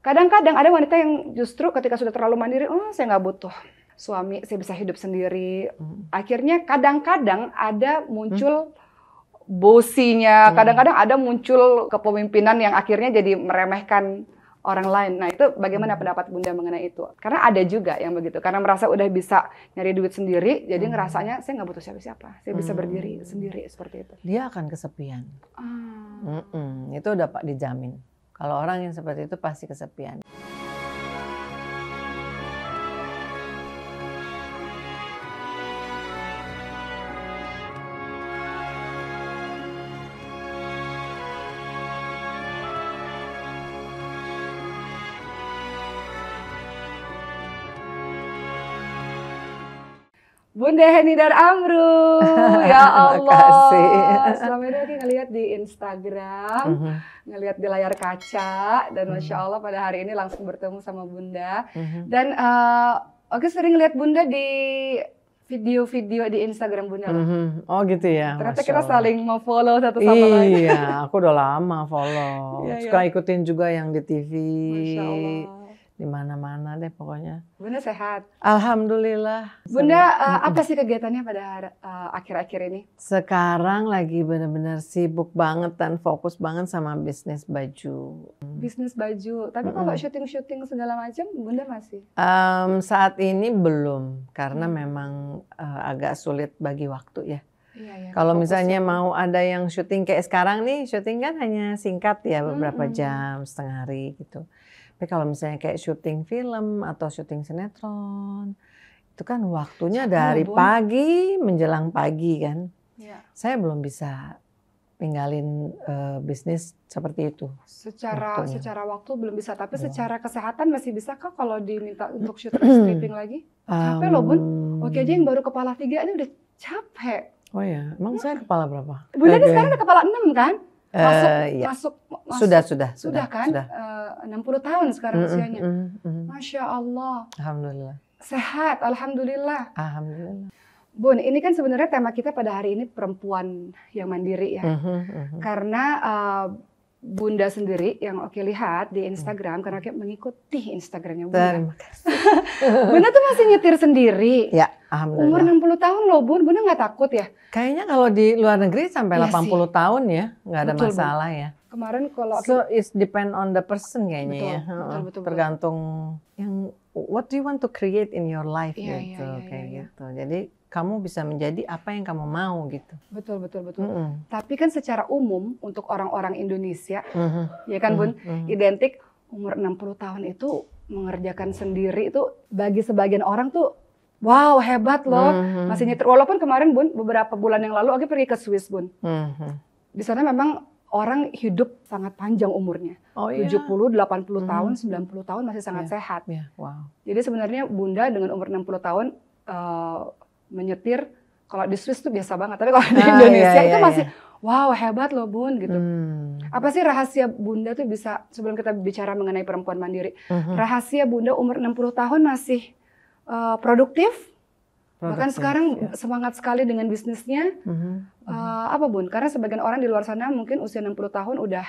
Kadang-kadang ada wanita yang justru ketika sudah terlalu mandiri, oh saya nggak butuh suami, saya bisa hidup sendiri. Akhirnya kadang-kadang ada muncul bosinya, kadang-kadang ada muncul kepemimpinan yang akhirnya jadi meremehkan orang lain. Nah itu bagaimana pendapat Bunda mengenai itu? Karena ada juga yang begitu, karena merasa udah bisa nyari duit sendiri, jadi ngerasanya saya nggak butuh siapa-siapa, saya bisa berdiri sendiri seperti itu. Dia akan kesepian. Itu udah Pak dijamin. Kalau orang yang seperti itu pasti kesepian. Bunda Heni dan Amru, ya Allah. Makasih. Selama ini aku ngelihat di Instagram, ngelihat di layar kaca, dan Masya Allah pada hari ini langsung bertemu sama Bunda. Dan aku sering lihat Bunda di video-video di Instagram Bunda. Oh gitu ya. Ternyata kita saling mau follow satu sama lain. Iya, aku udah lama follow. Suka ikutin juga yang di TV. Masya Allah. Di mana-mana deh pokoknya. Bunda sehat? Alhamdulillah. Bunda, apa sih kegiatannya pada akhir-akhir ini? Sekarang lagi benar-benar sibuk banget dan fokus banget sama bisnis baju. Bisnis baju, tapi kalau syuting-syuting segala macam, Bunda masih? Saat ini belum, karena memang agak sulit bagi waktu ya. Kalau misalnya mau ada yang syuting kayak sekarang nih, syuting kan hanya singkat ya, beberapa jam, setengah hari gitu. Tapi kalau misalnya kayak syuting film atau syuting sinetron, itu kan waktunya dari pagi menjelang pagi kan. Saya belum bisa tinggalin bisnis seperti itu. Secara waktu belum bisa, tapi secara kesehatan masih bisa kah kalau diminta untuk syuting stripping lagi? Capek loh Bun. Oke aja yang baru kepala 3 ini udah capek. Oh ya, emang saya kepala berapa? Bunda ini sekarang udah kepala 6 kan? Masuk sudah kan? Sudah. 60 tahun sekarang usianya. Masya Allah. Alhamdulillah. Sehat, alhamdulillah. Alhamdulillah. Bun, ini kan sebenarnya tema kita pada hari ini perempuan yang mandiri ya. Karena Bunda sendiri yang Oki lihat di Instagram, karena Oki mengikuti Instagramnya Bunda. Terima kasih. Bunda tuh masih nyetir sendiri. Ya, alhamdulillah. Umur 60 tahun loh Bun, Bunda nggak takut ya? Kayaknya kalau di luar negeri sampai 80 tahun ya, nggak ada masalah ya. Kemarin kalau So it's depend on the person kayaknya ya. Betul. Tergantung yang what do you want to create in your life gitu, gitu. Jadi kamu bisa menjadi apa yang kamu mau gitu. Betul. Tapi kan secara umum untuk orang-orang Indonesia, ya kan Bun, identik umur 60 tahun itu mengerjakan sendiri itu bagi sebagian orang tuh wow hebat loh, masih nyetir. Walaupun kemarin Bun, beberapa bulan yang lalu aku pergi ke Swiss Bun. Di sana memang orang hidup sangat panjang umurnya. 70, 80 tahun, 90 tahun masih sangat sehat. Wow. Jadi sebenarnya Bunda dengan umur 60 tahun menyetir, kalau di Swiss tuh biasa banget. Tapi kalau di Indonesia itu masih wow hebat loh Bun gitu. Apa sih rahasia Bunda tuh bisa, sebelum kita bicara mengenai perempuan mandiri, rahasia Bunda umur 60 tahun masih produktif? Bahkan sekarang semangat sekali dengan bisnisnya. Apa Bun? Karena sebagian orang di luar sana mungkin usia 60 tahun udah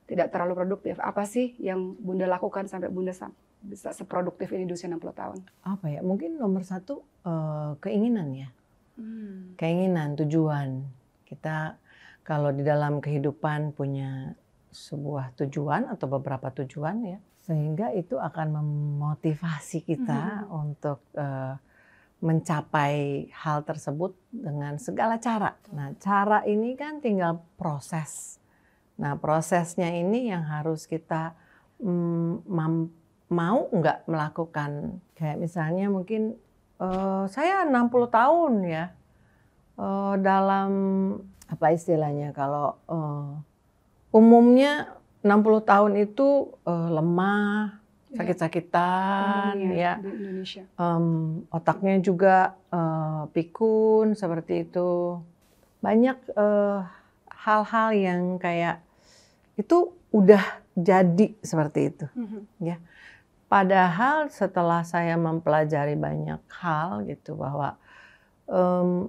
tidak terlalu produktif. Apa sih yang Bunda lakukan sampai Bunda bisa seproduktif ini di usia 60 tahun? Apa ya? Mungkin nomor satu keinginan ya. Keinginan, tujuan. Kita kalau di dalam kehidupan punya sebuah tujuan atau beberapa tujuan ya, sehingga itu akan memotivasi kita untuk mencapai hal tersebut dengan segala cara. Nah, cara ini kan tinggal proses. Nah, prosesnya ini yang harus kita mau nggak melakukan. Kayak misalnya mungkin saya 60 tahun ya, dalam apa istilahnya, kalau umumnya 60 tahun itu lemah, sakit-sakitan ya, di Indonesia. Otaknya juga pikun seperti itu. Banyak hal-hal yang kayak itu udah jadi seperti itu ya. Padahal setelah saya mempelajari banyak hal gitu, bahwa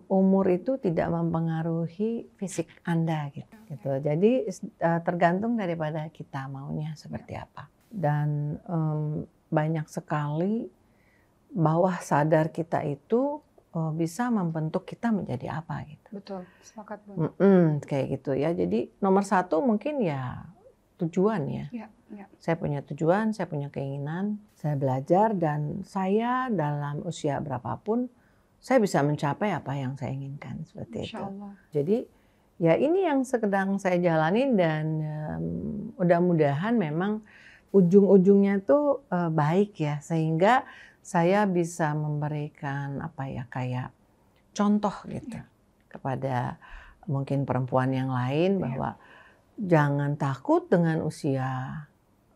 umur itu tidak mempengaruhi fisik Anda gitu. Jadi tergantung daripada kita maunya seperti apa. Dan banyak sekali bawah sadar kita itu bisa membentuk kita menjadi apa gitu. Betul, sepakat Bu. Kayak gitu ya. Jadi nomor satu mungkin ya tujuan ya. Ya. Saya punya tujuan, saya punya keinginan, saya belajar dan saya dalam usia berapapun saya bisa mencapai apa yang saya inginkan seperti itu. Jadi ya ini yang sedang saya jalanin dan mudah-mudahan memang ujung-ujungnya tuh baik ya sehingga saya bisa memberikan apa ya kayak contoh gitu kepada mungkin perempuan yang lain bahwa jangan takut dengan usia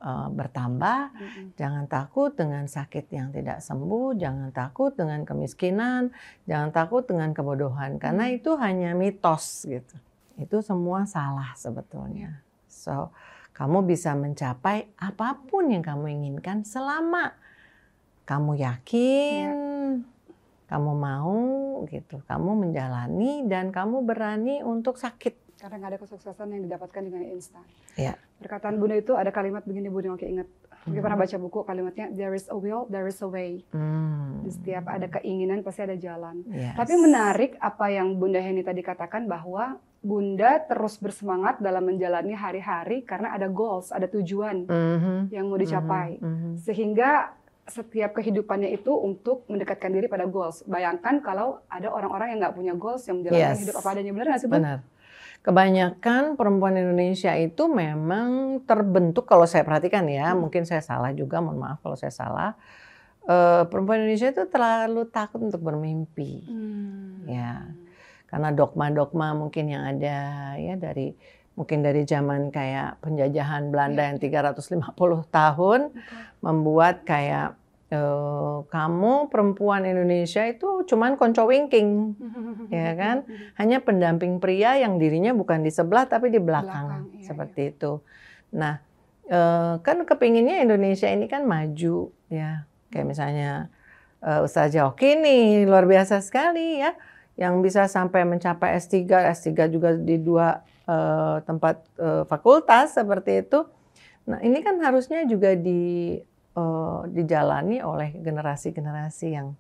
bertambah, jangan takut dengan sakit yang tidak sembuh, jangan takut dengan kemiskinan, jangan takut dengan kebodohan karena itu hanya mitos gitu. Itu semua salah sebetulnya. So, kamu bisa mencapai apapun yang kamu inginkan selama kamu yakin, kamu mau gitu, kamu menjalani dan kamu berani untuk sakit. Karena nggak ada kesuksesan yang didapatkan dengan instan. Ya. Perkataan Bunda itu ada kalimat begini Bunda, oke ingat. Mungkin pernah baca buku kalimatnya, there is a will, there is a way. Di setiap ada keinginan pasti ada jalan. Yes. Tapi menarik apa yang Bunda Heni tadi katakan bahwa Bunda terus bersemangat dalam menjalani hari-hari karena ada goals, ada tujuan yang mau dicapai. Sehingga setiap kehidupannya itu untuk mendekatkan diri pada goals. Bayangkan kalau ada orang-orang yang nggak punya goals yang menjalankan hidup apa adanya, benar nggak sih Bu? Benar. Kebanyakan perempuan Indonesia itu memang terbentuk, kalau saya perhatikan ya, mungkin saya salah juga, mohon maaf kalau saya salah. Perempuan Indonesia itu terlalu takut untuk bermimpi, ya, karena dogma-dogma mungkin yang ada ya mungkin dari zaman kayak penjajahan Belanda yang 350 tahun, membuat kayak kamu perempuan Indonesia itu cuman konco wingking, ya kan? Hanya pendamping pria yang dirinya bukan di sebelah tapi di belakang, seperti itu. Nah, kan kepinginnya Indonesia ini kan maju, ya. Kayak misalnya Ustazah Oki nih luar biasa sekali ya, yang bisa sampai mencapai S3 juga di 2 tempat fakultas seperti itu. Nah, ini kan harusnya juga dijalani oleh generasi-generasi yang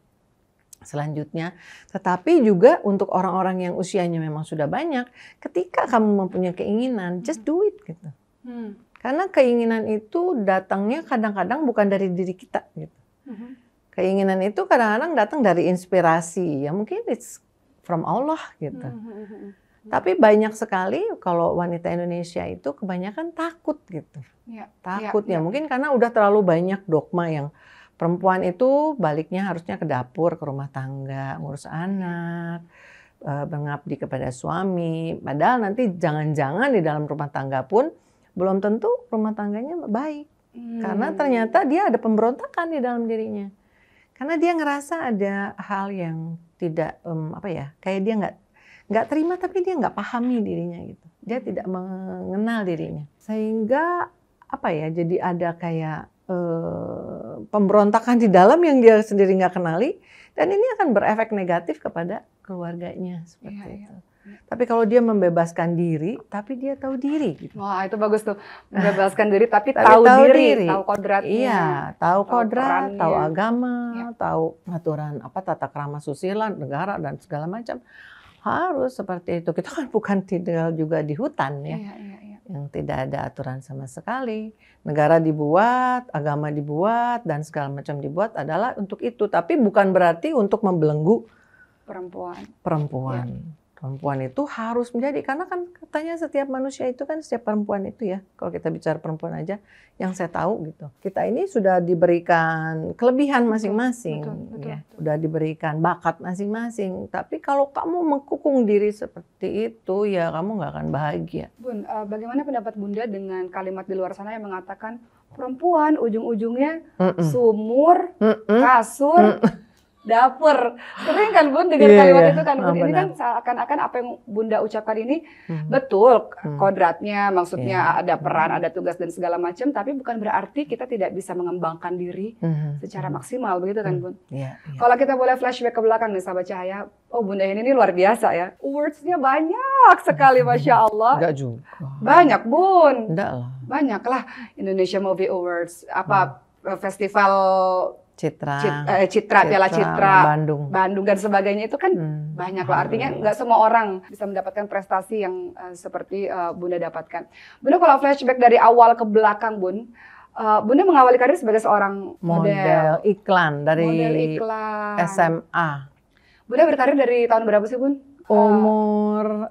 selanjutnya. Tetapi juga untuk orang-orang yang usianya memang sudah banyak, ketika kamu mempunyai keinginan, just do it gitu. Karena keinginan itu datangnya kadang-kadang bukan dari diri kita gitu. Keinginan itu kadang-kadang datang dari inspirasi, ya mungkin it's from Allah gitu. Tapi banyak sekali kalau wanita Indonesia itu kebanyakan takut gitu. Takut ya mungkin karena udah terlalu banyak dogma yang perempuan itu baliknya harusnya ke dapur, ke rumah tangga, ngurus anak, mengabdi kepada suami. Padahal nanti jangan-jangan di dalam rumah tangga pun belum tentu rumah tangganya baik. Karena ternyata dia ada pemberontakan di dalam dirinya. Karena dia ngerasa ada hal yang tidak kayak dia nggak terima tapi dia nggak pahami dirinya gitu. Dia tidak mengenal dirinya. Sehingga jadi ada kayak pemberontakan di dalam yang dia sendiri nggak kenali dan ini akan berefek negatif kepada keluarganya seperti itu. Tapi kalau dia membebaskan diri, tapi dia tahu diri. Gitu. Wah itu bagus tuh, membebaskan diri tapi tahu diri, tahu kodratnya. Iya, tahu kodrat, tahu agama, tahu aturan tata krama susila negara dan segala macam. Harus seperti itu. Kita kan bukan tinggal juga di hutan ya, yang tidak ada aturan sama sekali. Negara dibuat, agama dibuat, dan segala macam dibuat adalah untuk itu. Tapi bukan berarti untuk membelenggu perempuan. Perempuan itu harus menjadi, karena kan katanya setiap manusia itu kan, setiap perempuan itu ya, kalau kita bicara perempuan aja, yang saya tahu gitu. Kita ini sudah diberikan kelebihan masing-masing, ya, sudah diberikan bakat masing-masing. Tapi kalau kamu mengkukung diri seperti itu, ya kamu nggak akan bahagia. Bun, bagaimana pendapat Bunda dengan kalimat di luar sana yang mengatakan perempuan ujung-ujungnya sumur, kasur, dapur. Sering kan Bun dengar kalimat itu kan Bun. Ini kan seakan-akan apa yang Bunda ucapkan ini betul kodratnya, maksudnya ada peran, ada tugas dan segala macam, tapi bukan berarti kita tidak bisa mengembangkan diri secara maksimal, begitu kan Bun? Kalau kita boleh flashback ke belakang nih sahabat Cahaya, oh Bunda ini luar biasa ya. Awards-nya banyak sekali, Masya Allah. Enggak juga. Banyak Bun. Enggak lah. Banyak lah. Indonesia Movie Awards, festival Citra, Piala Citra, Bandung dan sebagainya itu kan banyak loh. Artinya nggak semua orang bisa mendapatkan prestasi yang seperti Bunda dapatkan. Bunda kalau flashback dari awal ke belakang Bun, Bunda mengawali karir sebagai seorang model iklan dari model iklan. SMA. Bunda berkarir dari tahun berapa sih Bun? Umur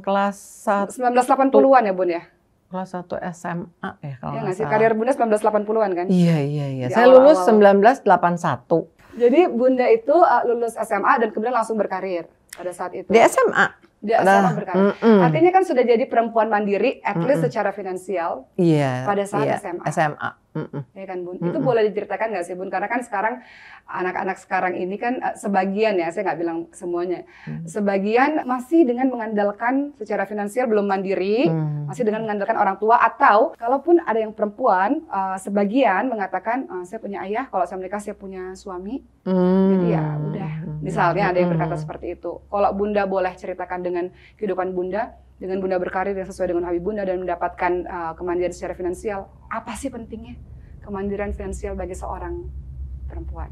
kelas 1980-an ya Bun ya? Kelas 1 SMA ya kalau nggak salah. salah. Karir Bunda 1980-an kan? Iya. Saya lulus 1981. Jadi Bunda itu lulus SMA dan kemudian langsung berkarir pada saat itu. Di SMA. Di SMA berkarir. Artinya kan sudah jadi perempuan mandiri, at least secara finansial. Iya. Pada saat SMA. SMA. Ya kan Bun. Itu boleh diceritakan nggak sih Bun? Karena kan sekarang anak-anak sekarang ini kan sebagian ya, saya nggak bilang semuanya, sebagian masih dengan mengandalkan secara finansial belum mandiri, masih dengan mengandalkan orang tua, atau kalaupun ada yang perempuan, sebagian mengatakan saya punya ayah, kalau saya menikah saya punya suami, jadi ya udah. Misalnya ada yang berkata seperti itu. Kalau Bunda boleh ceritakan dengan kehidupan Bunda, dengan Bunda berkarir yang sesuai dengan hobi Bunda dan mendapatkan kemandirian secara finansial, apa sih pentingnya kemandirian finansial bagi seorang perempuan?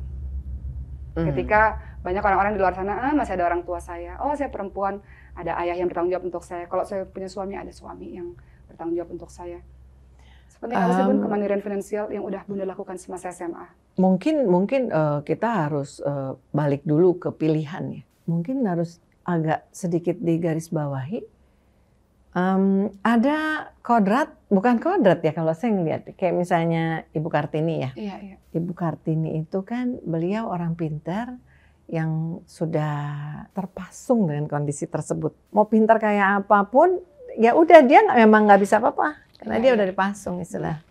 Ketika banyak orang-orang di luar sana, masih ada orang tua saya, oh saya perempuan, ada ayah yang bertanggung jawab untuk saya. Kalau saya punya suami, ada suami yang bertanggung jawab untuk saya. Sepenting apa sih Bun kemandirian finansial yang udah Bunda lakukan semasa SMA? Mungkin kita harus balik dulu ke pilihan ya. Mungkin harus agak sedikit digarisbawahi. Ada bukan kodrat ya kalau saya ngeliat, kayak misalnya Ibu Kartini ya. Iya. Ibu Kartini itu kan beliau orang pintar yang sudah terpasung dengan kondisi tersebut. Mau pintar kayak apapun, ya udah dia memang nggak bisa apa-apa. Karena dia udah dipasung istilah,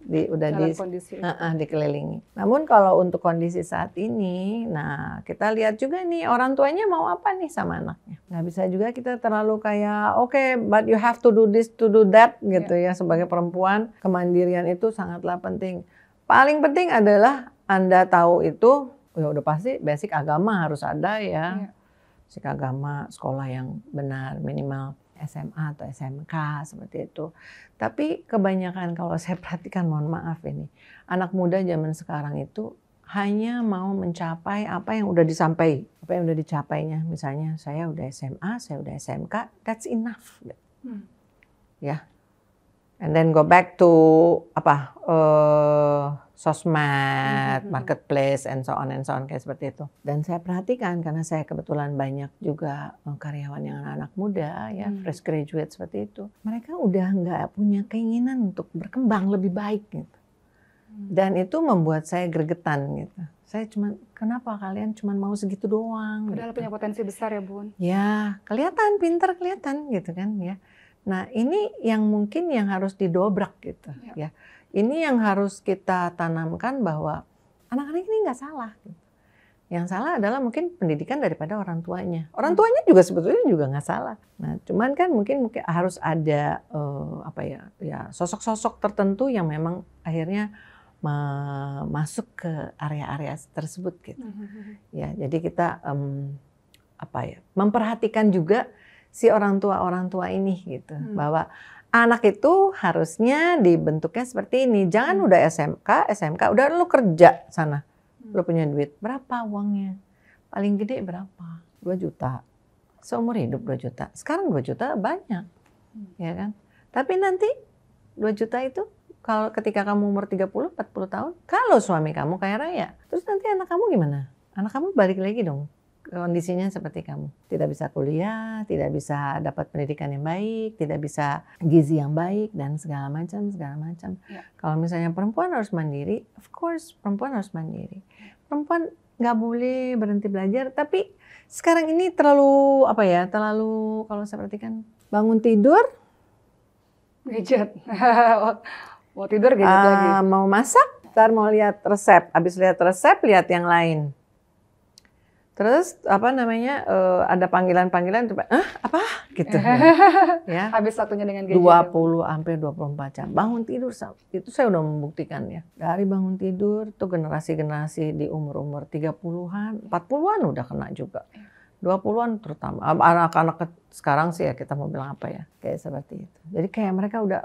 dikelilingi. Namun kalau untuk kondisi saat ini, nah kita lihat juga nih orang tuanya mau apa nih sama anaknya. Nggak bisa juga kita terlalu kayak okay, but you have to do this, to do that gitu ya. Sebagai perempuan, kemandirian itu sangatlah penting. Paling penting adalah Anda tahu itu, ya udah pasti basic agama harus ada ya. Basic agama, sekolah yang benar, minimal SMA atau SMK seperti itu. Tapi kebanyakan kalau saya perhatikan, mohon maaf ini, anak muda zaman sekarang itu hanya mau mencapai apa yang udah dicapainya. Misalnya saya udah SMA, saya udah SMK, that's enough. Ya. And then go back to sosmed, marketplace, and so on kayak seperti itu. Dan saya perhatikan karena saya kebetulan banyak juga karyawan yang anak muda ya, fresh graduate seperti itu. Mereka udah nggak punya keinginan untuk berkembang lebih baik gitu. Dan itu membuat saya gregetan gitu. Saya kenapa kalian cuma mau segitu doang? Padahal punya potensi besar ya Bun. Ya, kelihatan pintar kelihatan gitu kan ya. Nah ini yang mungkin yang harus didobrak gitu ya. Ini yang harus kita tanamkan bahwa anak-anak ini nggak salah. Yang salah adalah mungkin pendidikan daripada orang tuanya. Orang tuanya juga sebetulnya juga nggak salah. Nah, cuman kan mungkin harus ada sosok-sosok tertentu yang memang akhirnya masuk ke area-area tersebut gitu. Ya, jadi kita memperhatikan juga si orang tua ini gitu, bahwa anak itu harusnya dibentuknya seperti ini. Jangan udah SMK, udah lu kerja sana. Lu punya duit, berapa uangnya? Paling gede berapa? 2 juta. Seumur hidup 2 juta. Sekarang 2 juta banyak. Ya kan? Tapi nanti 2 juta itu kalau ketika kamu umur 30, 40 tahun, kalau suami kamu kaya raya, terus nanti anak kamu gimana? Anak kamu balik lagi dong. Kondisinya seperti kamu, tidak bisa kuliah, tidak bisa dapat pendidikan yang baik, tidak bisa gizi yang baik dan segala macam. Ya. Kalau misalnya perempuan harus mandiri, of course perempuan harus mandiri. Perempuan nggak boleh berhenti belajar, tapi sekarang ini terlalu kalau saya perhatikan bangun tidur gadget, mau tidur gadget lagi, mau masak, ntar mau lihat resep, habis lihat resep lihat yang lain. Terus apa namanya ada panggilan-panggilan apa gitu ya. Habis satunya dengan gaji 20-24 jam. Bangun tidur itu saya udah membuktikan ya. Dari bangun tidur tuh generasi-generasi di umur-umur 30-an, 40-an udah kena juga. 20-an terutama. Anak-anak sekarang sih ya kita mau bilang apa ya. Kayak seperti itu. Jadi kayak mereka udah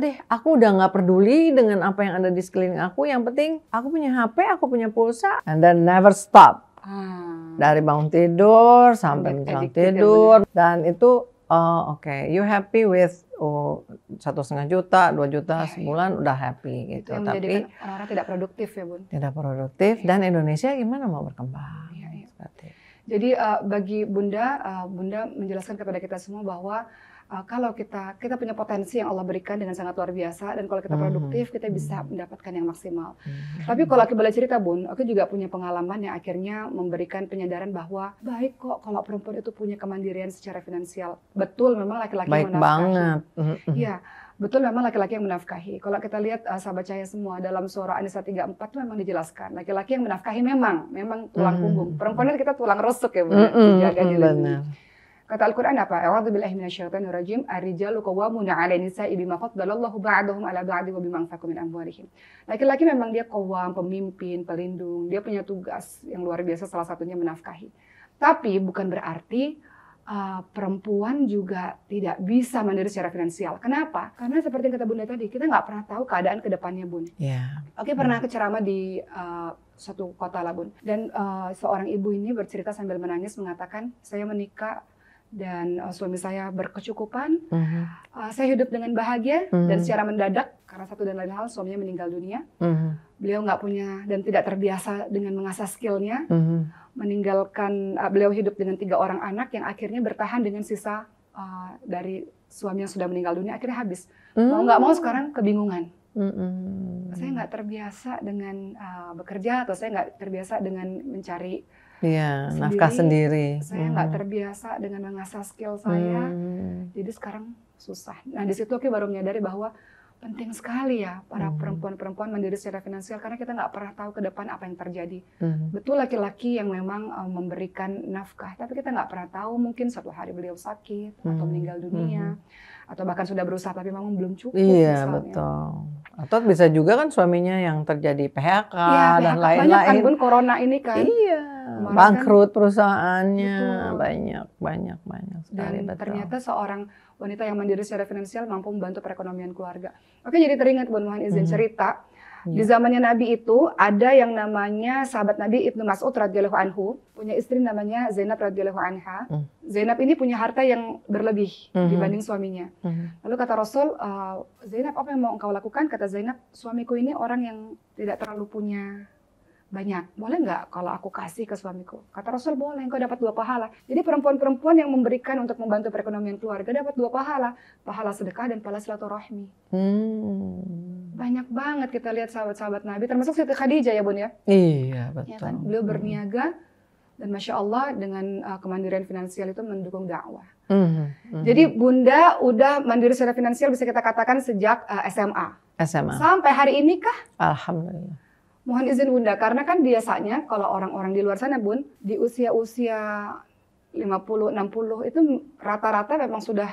deh, aku udah nggak peduli dengan apa yang ada di sekeliling aku. Yang penting aku punya HP, aku punya pulsa, and then never stop. Dari bangun tidur sampai menjelang tidur, dan itu oke, you happy with 1,5 juta, 2 juta sebulan udah happy gitu. Itu yang tapi orang-orang tidak produktif ya Bun. Tidak produktif dan Indonesia gimana mau berkembang? Jadi bagi Bunda menjelaskan kepada kita semua bahwa kalau kita punya potensi yang Allah berikan dengan sangat luar biasa, dan kalau kita produktif kita bisa mendapatkan yang maksimal. Tapi kalau aku boleh cerita Bun, aku juga punya pengalaman yang akhirnya memberikan penyadaran bahwa baik kok kalau perempuan itu punya kemandirian secara finansial. Betul memang laki-laki yang menafkahi. Baik banget. Iya. Betul memang laki-laki yang menafkahi. Kalau kita lihat sahabat cahaya semua dalam surah An-Nisa 34 itu memang dijelaskan. Laki-laki yang menafkahi memang tulang punggung. Perempuan itu kita tulang rusuk ya, dijaga dilindungi. Kata Al-Quran apa? A'udzu billahi minasyaitonir rajim. Ar-rijalu qawwamuna 'alan nisa'i bima faddalallahu ba'dahum 'ala ba'din wa bima anfaqu min amwalihim. Laki-laki memang dia qawwam, pemimpin, pelindung. Dia punya tugas yang luar biasa, salah satunya menafkahi. Tapi bukan berarti perempuan juga tidak bisa mandiri secara finansial. Kenapa? Karena seperti yang kata Bunda tadi, kita nggak pernah tahu keadaan ke depannya Bun. Yeah. Oke, pernah aku ceramah di suatu kota lah Bun. Dan seorang ibu ini bercerita sambil menangis mengatakan, saya menikah dan suami saya berkecukupan, saya hidup dengan bahagia dan secara mendadak karena satu dan lain hal suaminya meninggal dunia. Beliau nggak punya dan tidak terbiasa dengan mengasah skillnya, meninggalkan beliau hidup dengan 3 orang anak yang akhirnya bertahan dengan sisa dari suami yang sudah meninggal dunia, akhirnya habis. Mau nggak mau sekarang kebingungan. Saya nggak terbiasa dengan bekerja, atau saya nggak terbiasa dengan mencari nafkah sendiri. Saya nggak terbiasa dengan mengasah skill saya, jadi sekarang susah. Nah di situ aku baru menyadari bahwa penting sekali ya para perempuan-perempuan mandiri secara finansial, karena kita nggak pernah tahu ke depan apa yang terjadi. Betul laki-laki yang memang memberikan nafkah, tapi kita nggak pernah tahu, mungkin suatu hari beliau sakit atau meninggal dunia, atau bahkan sudah berusaha tapi memang belum cukup. Iya misalnya. Betul. Atau bisa juga kan suaminya yang terjadi PHK dan lain-lain. Banyak kan Bun, corona ini kan. Iya. Bangkrut perusahaannya, banyak sekali. Dan ternyata seorang wanita yang mandiri secara finansial mampu membantu perekonomian keluarga. Oke, jadi teringat Bun, mohon izin cerita. Di zamannya Nabi itu ada yang namanya sahabat Nabi Ibnu Mas'ud radhiyallahu anhu, punya istri namanya Zainab radhiyallahu anha. Zainab ini punya harta yang berlebih dibanding suaminya. Lalu kata Rasul, Zainab, apa yang mau engkau lakukan? Kata Zainab, suamiku ini orang yang tidak terlalu punya banyak. Boleh nggak kalau aku kasih ke suamiku? Kata Rasul, boleh, engkau dapat 2 pahala. Jadi perempuan-perempuan yang memberikan untuk membantu perekonomian keluarga dapat 2 pahala. Pahala sedekah dan pahala silaturahmi. Banyak banget kita lihat sahabat-sahabat Nabi, termasuk Siti Khadijah ya Bun ya? Iya, betul. Ya kan? Beliau berniaga dan Masya Allah dengan kemandirian finansial itu mendukung dakwah. Jadi Bunda udah mandiri secara finansial bisa kita katakan sejak SMA. Sampai hari ini kah? Alhamdulillah. Mohon izin Bunda, karena kan biasanya kalau orang-orang di luar sana Bun, di usia-usia 50, 60 itu rata-rata memang sudah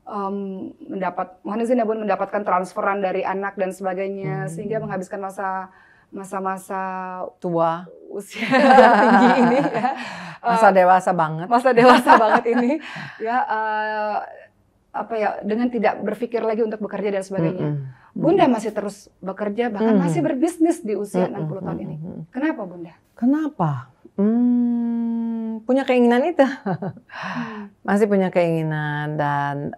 mohon izin ya Bun, mendapatkan transferan dari anak dan sebagainya, sehingga menghabiskan masa-masa tua usia tinggi ini ya. Masa dewasa banget ini ya, dengan tidak berpikir lagi untuk bekerja dan sebagainya. Bunda masih terus bekerja, bahkan masih berbisnis di usia 60 tahun ini. Kenapa Bunda? Kenapa? Punya keinginan itu. Masih punya keinginan, dan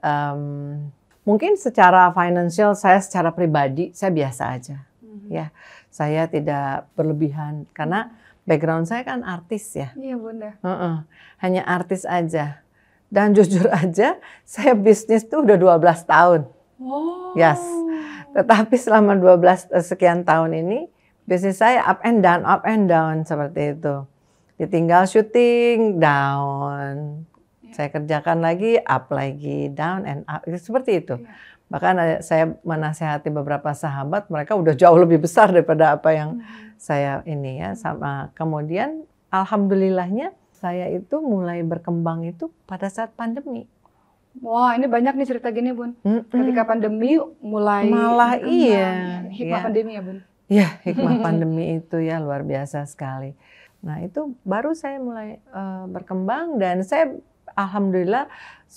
mungkin secara financial saya secara pribadi saya biasa aja. Ya, saya tidak berlebihan karena background saya kan artis ya. Iya Bunda. Hanya artis aja. Dan jujur aja, saya bisnis tuh udah 12 tahun. Yes. Tetapi selama 12 sekian tahun ini, bisnis saya up and down seperti itu. Ditinggal syuting, down. Saya kerjakan lagi, up lagi, down and up. Seperti itu. Bahkan saya menasehati beberapa sahabat, mereka udah jauh lebih besar daripada apa yang saya ini ya. Sama kemudian alhamdulillahnya saya itu mulai berkembang itu pada saat pandemi. Wah, ini banyak nih cerita gini, Bun. Ketika pandemi mulai malah iya. Hikmah pandemi ya, Bun. Ya, hikmah pandemi itu ya luar biasa sekali. Nah, itu baru saya mulai berkembang dan saya alhamdulillah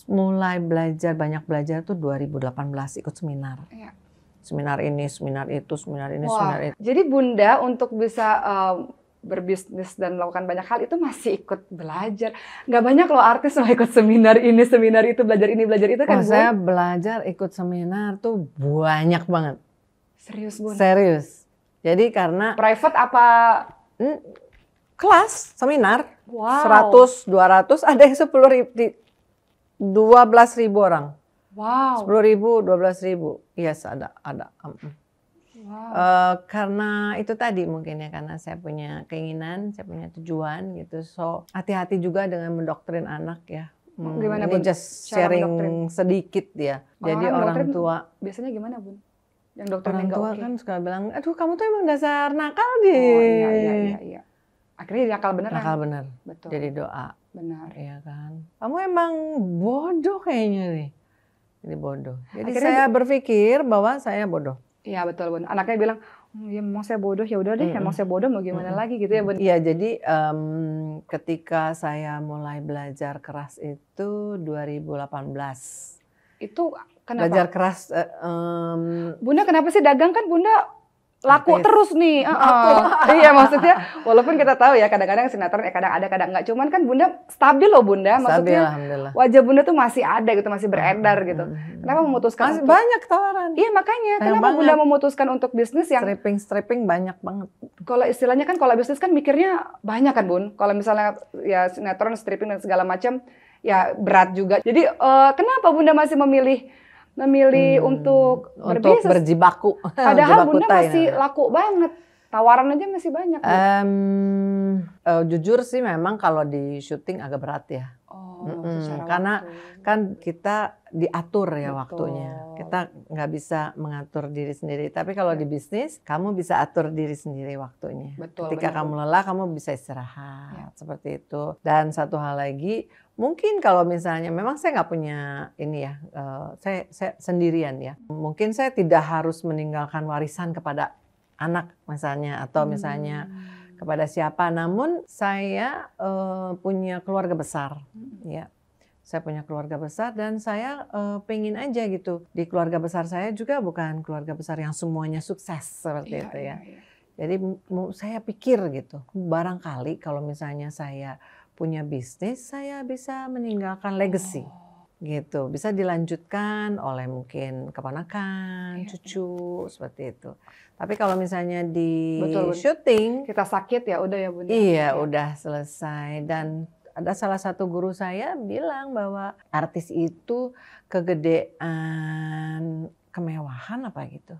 mulai banyak belajar tuh 2018 ikut seminar. Iya. Seminar ini, seminar itu, seminar ini, Wah, seminar itu. jadi Bunda untuk bisa berbisnis dan melakukan banyak hal itu masih ikut belajar. Nggak banyak loh artis yang ikut seminar ini, seminar itu, belajar ini, belajar itu kan, Bun? Saya belajar ikut seminar tuh banyak banget. Serius, Bun? Serius. Jadi karena private apa? Kelas, seminar. Wow. 100, 200, ada yang 10.000, 12.000 orang. Wow. 10.000, 12.000. Yes, ada. Wow. Karena itu tadi mungkin ya, karena saya punya keinginan, saya punya tujuan gitu. So hati-hati juga dengan mendoktrin anak ya. Gimana, ini Bun? just sharing sedikit ya. Jadi orang tua biasanya gimana, Bun? Yang doktrin orang tua okay. kan suka bilang, aduh kamu tuh emang dasar nakal deh. Oh iya. Akhirnya nakal beneran. Nakal bener. Betul. Jadi doa. Benar. Iya kan. Kamu emang bodoh kayaknya nih. Jadi bodoh. Jadi akhirnya saya berpikir bahwa saya bodoh. Iya betul, Bun. Anaknya bilang, ya emang saya bodoh, ya udah deh, emang saya bodoh mau gimana lagi gitu ya, Bun. Iya, jadi ketika saya mulai belajar keras itu 2018. Itu kenapa? Belajar keras. Bunda kenapa sih dagang kan Bunda laku terus nih. Iya maksudnya walaupun kita tahu ya kadang-kadang sinetron kadang ada kadang enggak, cuman kan Bunda stabil loh Bunda, maksudnya alhamdulillah. Wajah Bunda tuh masih ada gitu, masih beredar gitu. Kenapa memutuskan masih banyak tawaran? Iya makanya kenapa Bunda memutuskan untuk bisnis yang stripping banyak banget. Kalau istilahnya kan kalau bisnis kan mikirnya banyak kan Bun. Kalau misalnya ya sinetron, stripping dan segala macam ya berat juga. Jadi kenapa Bunda masih memilih untuk berbisnis, berjibaku. Padahal Bunda masih laku banget, tawaran aja masih banyak. Jujur sih memang kalau di syuting agak berat ya. Karena kan kita diatur ya waktunya. Kita nggak bisa mengatur diri sendiri. Tapi kalau di bisnis, kamu bisa atur diri sendiri waktunya. Ketika kamu lelah, kamu bisa istirahat. Seperti itu. Dan satu hal lagi, mungkin kalau misalnya memang saya nggak punya ini ya, saya sendirian ya. Mungkin saya tidak harus meninggalkan warisan kepada anak misalnya atau misalnya kepada siapa. Namun saya punya keluarga besar, ya. Saya punya keluarga besar dan saya pengen aja gitu di keluarga besar saya juga bukan keluarga besar yang semuanya sukses seperti itu ya. Jadi saya pikir gitu, barangkali kalau misalnya saya punya bisnis, saya bisa meninggalkan legacy. Gitu, bisa dilanjutkan oleh mungkin keponakan, cucu, seperti itu. Tapi kalau misalnya di syuting, kita sakit ya udah ya Bunda. Iya, udah selesai. Dan ada salah satu guru saya bilang bahwa artis itu kegedean kemewahan apa gitu.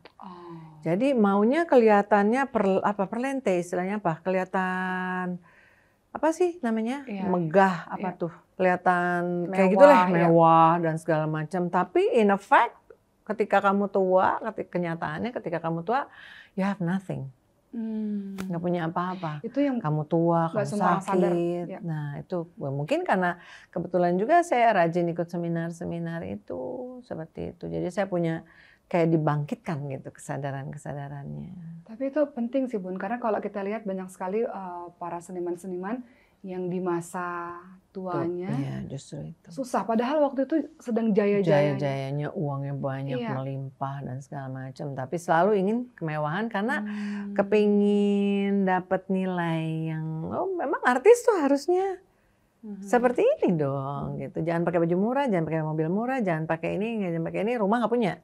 Jadi maunya kelihatannya perlente istilahnya apa? Kelihatan apa sih namanya? Megah apa tuh? Kelihatan kayak gitu lah, mewah dan segala macam. Tapi in effect ketika kamu tua, kenyataannya ketika kamu tua, you have nothing. Nggak punya apa-apa. Itu yang kamu tua, kamu sakit. Nah itu mungkin karena kebetulan juga saya rajin ikut seminar-seminar itu seperti itu. Jadi saya punya kayak dibangkitkan gitu kesadarannya. Tapi itu penting sih Bun, karena kalau kita lihat banyak sekali para seniman-seniman yang di masa tuanya justru itu susah. Padahal waktu itu sedang jaya-jayanya, uangnya banyak, melimpah dan segala macam. Tapi selalu ingin kemewahan karena kepingin dapat nilai yang memang artis tuh harusnya seperti ini dong gitu. Jangan pakai baju murah, jangan pakai mobil murah, jangan pakai ini, rumah nggak punya.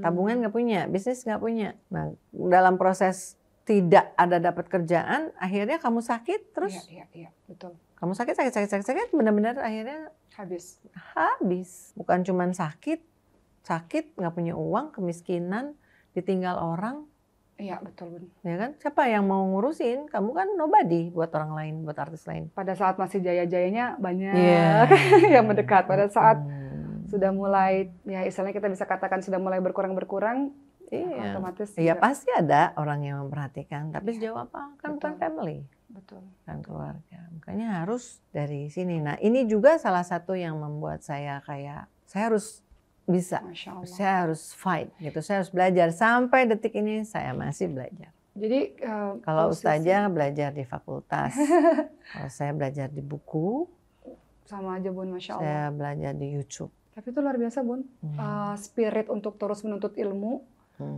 Tabungan nggak punya, bisnis nggak punya. Nah, dalam proses tidak ada dapat kerjaan, akhirnya kamu sakit terus. Iya, betul. Kamu sakit, benar-benar akhirnya habis. Bukan cuma sakit nggak punya uang, kemiskinan, ditinggal orang. Iya, betul benar. Ya kan? Siapa yang mau ngurusin? Kamu kan nobody buat orang lain, buat artis lain. Pada saat masih jaya-jayanya banyak yang mendekat. Pada saat sudah mulai, ya istilahnya kita bisa katakan sudah mulai berkurang, Iya. Otomatis Iya juga. pasti ada orang yang memperhatikan, tapi Iya. sejauh apa? Kan bukan Betul. family, Betul. kan keluarga. Makanya harus dari sini. Nah ini juga salah satu yang membuat saya kayak, saya harus bisa, Masya Allah. saya harus fight gitu, saya harus belajar. Sampai detik ini saya masih belajar. Jadi Kalau Ustazah belajar di fakultas, kalau saya belajar di buku, sama aja Bun, Masya Allah. saya belajar di YouTube. Tapi itu luar biasa Bun, spirit untuk terus menuntut ilmu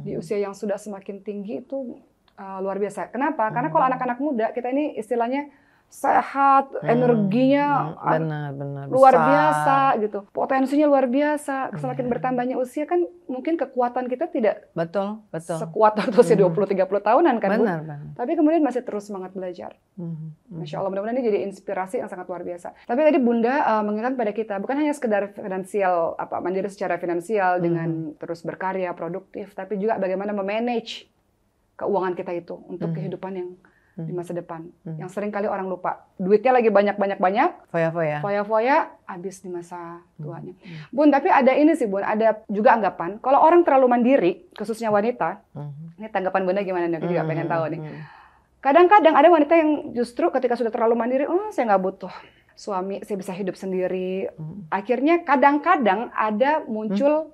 di usia yang sudah semakin tinggi itu luar biasa. Kenapa? Karena kalau anak-anak muda kita ini istilahnya sehat, energinya benar, luar besar. biasa gitu, potensinya luar biasa. Semakin bertambahnya usia kan mungkin kekuatan kita tidak betul. sekuat waktu usia 20-30 tahunan kan Bun. Benar. Tapi kemudian masih terus semangat belajar. Masya Allah, mudah-mudahan ini jadi inspirasi yang sangat luar biasa. Tapi tadi Bunda mengingatkan pada kita, bukan hanya sekedar finansial, mandiri secara finansial dengan terus berkarya, produktif, tapi juga bagaimana memanage keuangan kita itu untuk kehidupan yang di masa depan. Yang sering kali orang lupa. Duitnya lagi banyak. Foya-foya, habis di masa tuanya. Bun, tapi ada ini sih Bun, ada juga anggapan, kalau orang terlalu mandiri, khususnya wanita, ini tanggapan Bunda gimana nih? Aku juga pengen tahu nih. Kadang-kadang ada wanita yang justru ketika sudah terlalu mandiri, saya nggak butuh suami, saya bisa hidup sendiri. Akhirnya kadang-kadang ada muncul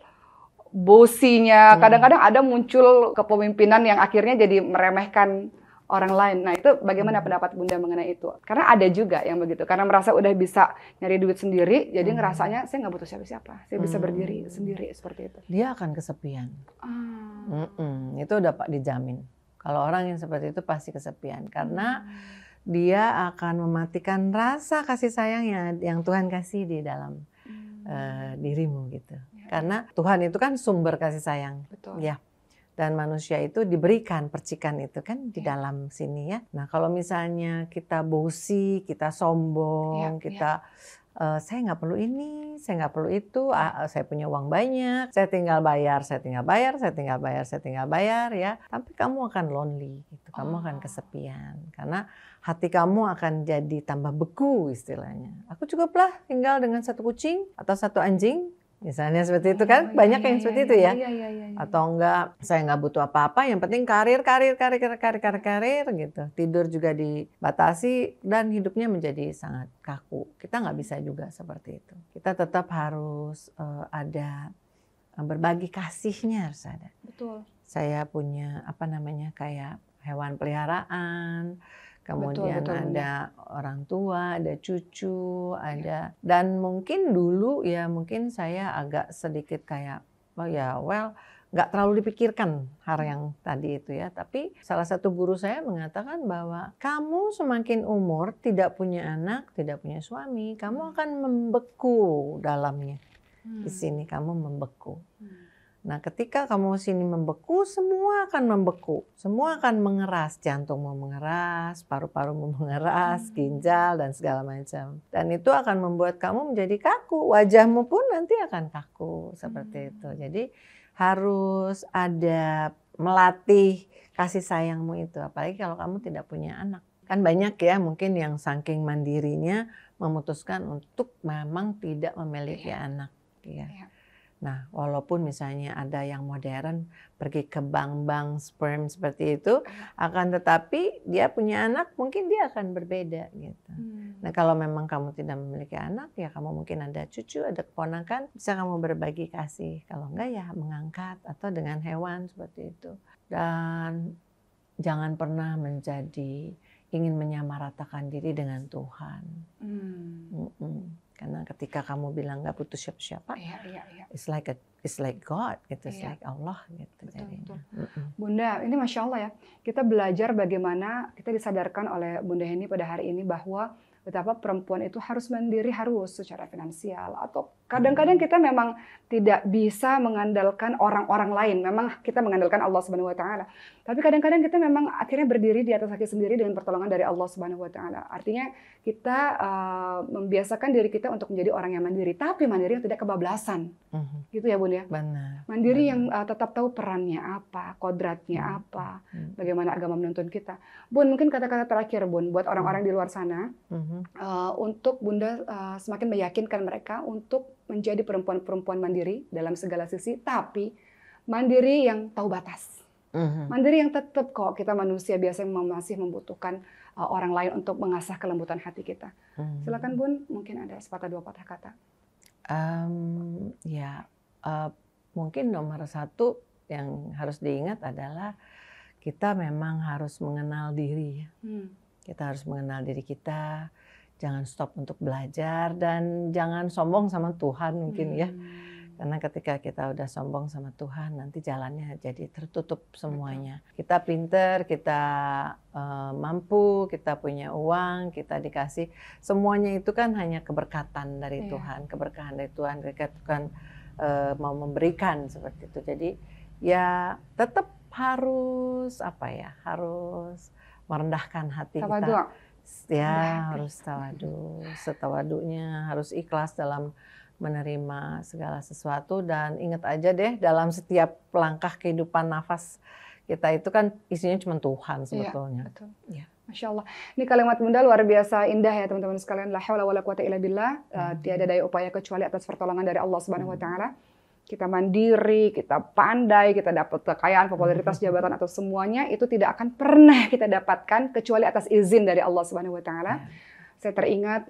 bosinya, kadang-kadang ada muncul kepemimpinan yang akhirnya jadi meremehkan orang lain. Nah itu bagaimana pendapat Bunda mengenai itu? Karena ada juga yang begitu, karena merasa udah bisa nyari duit sendiri, jadi ngerasanya saya nggak butuh siapa-siapa, saya bisa berdiri sendiri seperti itu. Dia akan kesepian. Itu udah Pak dijamin. Kalau orang yang seperti itu pasti kesepian, karena dia akan mematikan rasa kasih sayang yang Tuhan kasih di dalam dirimu gitu. Karena Tuhan itu kan sumber kasih sayang. Betul. Ya. Dan manusia itu diberikan percikan itu kan di dalam sini ya. Nah kalau misalnya kita bosi, kita sombong, saya nggak perlu ini, saya nggak perlu itu, saya punya uang banyak, saya tinggal bayar ya. Tapi kamu akan lonely, gitu. Kamu akan kesepian karena hati kamu akan jadi tambah beku istilahnya. Aku cukuplah tinggal dengan satu kucing atau satu anjing. Misalnya seperti itu kan, banyak yang seperti itu ya. Atau enggak, saya nggak butuh apa-apa, yang penting karir gitu. Tidur juga dibatasi dan hidupnya menjadi sangat kaku. Kita nggak bisa juga seperti itu. Kita tetap harus ada berbagi kasihnya harus ada. Betul. Saya punya kayak hewan peliharaan. Kemudian ada orang tua, ada cucu, ada dan mungkin dulu ya mungkin saya agak sedikit kayak nggak terlalu dipikirkan hal yang tadi itu ya. Tapi salah satu guru saya mengatakan bahwa kamu semakin umur tidak punya anak, tidak punya suami, kamu akan membeku dalamnya. Di sini kamu membeku. Nah, ketika kamu sini membeku, semua akan membeku. Semua akan mengeras, jantungmu mengeras, paru-parumu mengeras, ginjal dan segala macam. Dan itu akan membuat kamu menjadi kaku. Wajahmu pun nanti akan kaku seperti itu. Jadi harus ada melatih kasih sayangmu itu. Apalagi kalau kamu tidak punya anak. Kan banyak ya mungkin yang saking mandirinya memutuskan untuk memang tidak memiliki anak. Ya. Nah, walaupun misalnya ada yang modern pergi ke bank sperm seperti itu, akan tetapi dia punya anak, mungkin dia akan berbeda gitu. Nah, kalau memang kamu tidak memiliki anak, ya kamu mungkin ada cucu, ada keponakan, bisa kamu berbagi kasih. Kalau enggak ya mengangkat atau dengan hewan seperti itu. Dan jangan pernah ingin menyamaratakan diri dengan Tuhan. Karena ketika kamu bilang nggak butuh siapa-siapa, it's like God, gitu, it's like Allah, gitu. Betul. Bunda, ini Masya Allah ya, kita belajar bagaimana kita disadarkan oleh Bunda Heni pada hari ini bahwa betapa perempuan itu harus mandiri, harus secara finansial, atau kadang-kadang kita memang tidak bisa mengandalkan orang-orang lain. Memang kita mengandalkan Allah Subhanahu wa taala. Tapi kadang-kadang kita memang akhirnya berdiri di atas kaki sendiri dengan pertolongan dari Allah Subhanahu wa taala. Artinya kita membiasakan diri kita untuk menjadi orang yang mandiri, tapi mandiri yang tidak kebablasan. Gitu ya, Bun ya? Benar. Mandiri yang tetap tahu perannya apa, kodratnya apa, bagaimana agama menuntun kita. Bun, mungkin kata-kata terakhir, Bun, buat orang-orang di luar sana, untuk Bunda semakin meyakinkan mereka untuk menjadi perempuan-perempuan mandiri dalam segala sisi, tapi mandiri yang tahu batas. Mandiri yang tetap kok kita manusia biasanya masih membutuhkan orang lain untuk mengasah kelembutan hati kita. Silakan Bun, mungkin ada sepatah dua patah kata. Mungkin nomor satu yang harus diingat adalah kita memang harus mengenal diri. Kita harus mengenal diri kita, jangan stop untuk belajar dan jangan sombong sama Tuhan mungkin ya. Karena ketika kita udah sombong sama Tuhan, nanti jalannya jadi tertutup semuanya. Kita pinter, kita mampu, kita punya uang, kita dikasih. Semuanya itu kan hanya keberkatan dari Tuhan, keberkahan dari Tuhan. Ketika Tuhan mau memberikan seperti itu. Jadi ya tetap harus harus merendahkan hati kita. Ya harus tawadu. Setawadunya harus ikhlas dalam menerima segala sesuatu dan ingat aja deh dalam setiap langkah kehidupan nafas kita itu kan isinya cuma Tuhan sebetulnya. Betul. Ya. Masya Allah. Ini kalimat Bunda luar biasa indah ya teman-teman sekalian. La haula wala quwata illa billah. Tiada daya upaya kecuali atas pertolongan dari Allah Subhanahu wa taala. Kita mandiri, kita pandai, kita dapat kekayaan, popularitas, jabatan atau semuanya itu tidak akan pernah kita dapatkan kecuali atas izin dari Allah Subhanahu wa taala. Saya teringat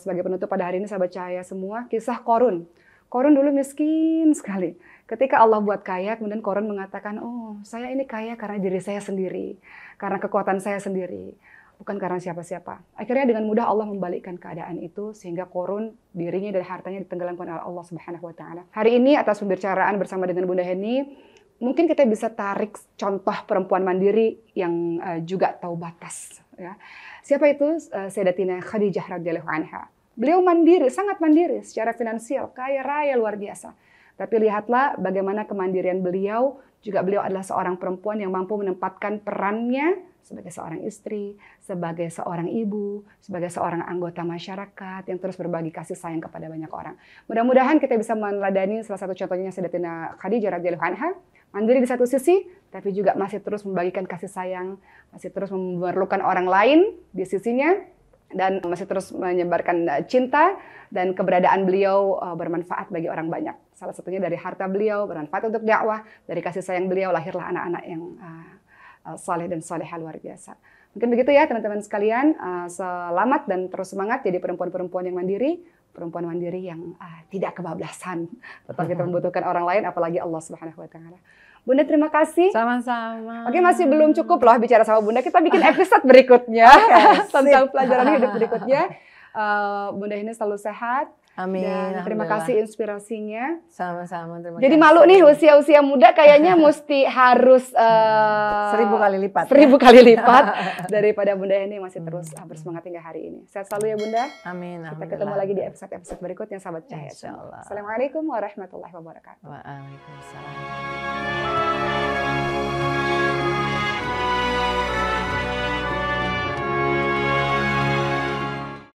sebagai penutup pada hari ini sahabat cahaya semua, kisah Qorun. Qorun dulu miskin sekali. Ketika Allah buat kaya, kemudian Qorun mengatakan, oh saya ini kaya karena diri saya sendiri. Karena kekuatan saya sendiri. Bukan karena siapa-siapa. Akhirnya dengan mudah Allah membalikkan keadaan itu, sehingga Qorun dirinya dan hartanya ditenggelamkan oleh Allah Subhanahu wa taala. Hari ini atas pembicaraan bersama dengan Bunda Heni, mungkin kita bisa tarik contoh perempuan mandiri yang juga tahu batas. Ya. Siapa itu? Sayyidatina Khadijah radhiyallahu anha. Beliau mandiri, sangat mandiri secara finansial, kaya raya luar biasa. Tapi lihatlah bagaimana kemandirian beliau, juga beliau adalah seorang perempuan yang mampu menempatkan perannya sebagai seorang istri, sebagai seorang ibu, sebagai seorang anggota masyarakat yang terus berbagi kasih sayang kepada banyak orang. Mudah-mudahan kita bisa meneladani salah satu contohnya Sayyidatina Khadijah radhiyallahu anha, mandiri di satu sisi, tapi juga masih terus membagikan kasih sayang, masih terus memerlukan orang lain di sisinya, dan masih terus menyebarkan cinta, dan keberadaan beliau bermanfaat bagi orang banyak. Salah satunya dari harta beliau, bermanfaat untuk dakwah, dari kasih sayang beliau lahirlah anak-anak yang saleh dan salehah luar biasa. Mungkin begitu ya teman-teman sekalian, selamat dan terus semangat jadi perempuan-perempuan yang mandiri, perempuan mandiri yang tidak kebablasan. Tetap kita membutuhkan orang lain, apalagi Allah Subhanahu wa taala. Bunda terima kasih. Sama-sama. Oke, masih belum cukup loh bicara sama Bunda. Kita bikin episode berikutnya tentang pelajaran hidup berikutnya. Bunda ini selalu sehat. Amin. Dan terima kasih inspirasinya. Sama-sama. Terima Jadi kasih. Malu nih usia-usia muda kayaknya mesti harus 1000 kali lipat. 1000 kali lipat daripada Bunda ini masih terus bersemangat hingga hari ini. Sehat selalu ya Bunda. Amin. Kita ketemu lagi di episode-episode berikutnya sahabat cahaya. Insyaallah. Assalamualaikum warahmatullahi wabarakatuh. Waalaikumsalam.